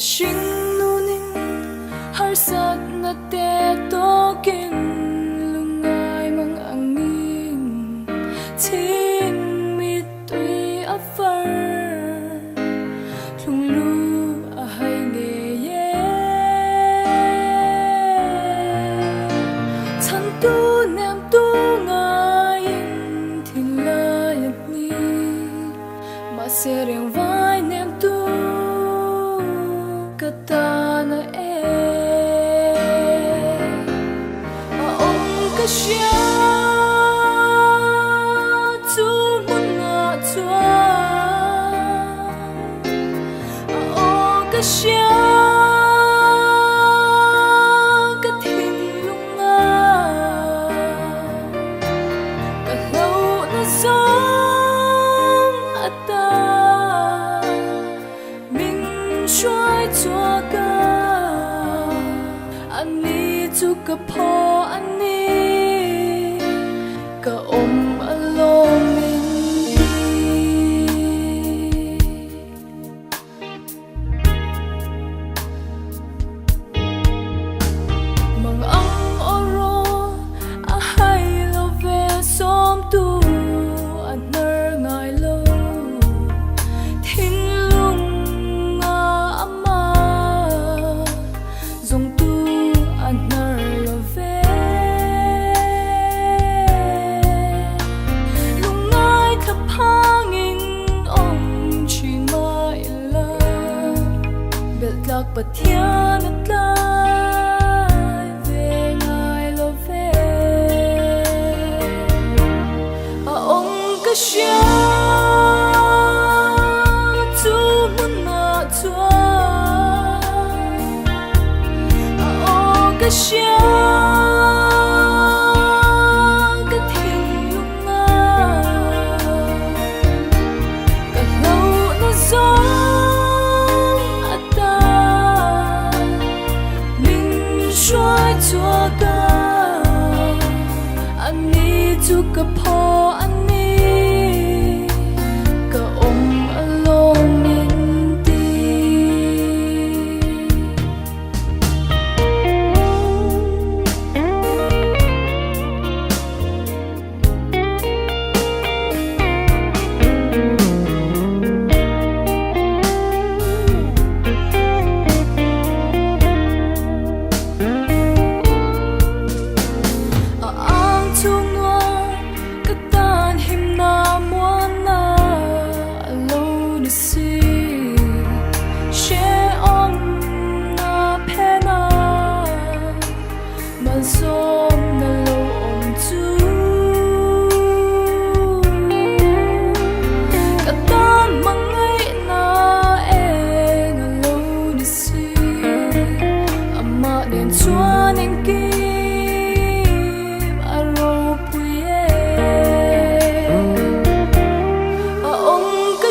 Sinnunin harsat na tetokin lungai mang angin ting mit tui afar lung lu ahai nge ye chan tu nem tu ngai tin lai ni ma se reng vai nem tu katana cái xia tu muốn ngã tua cái xia cái thiên lung ngã cái lâu nó giống ta mình xoay tua cả anh đi tu cái po anh ka along mang ang oro a hai lo ve som tu anar ngai lo thin lung nga ama zong tu anar lo ve Pathian at lai về ngài lo về ông cái xia tu muốn ngã tua ông cái xia cái thiên lung ngã cái lâu nó gió xoay tua cả anh đi tu cái po anh đi cái ông alone mình đi som na lo om tu katan mangai na eng lo ni si ama den chuan eng kim aro puye a ong ka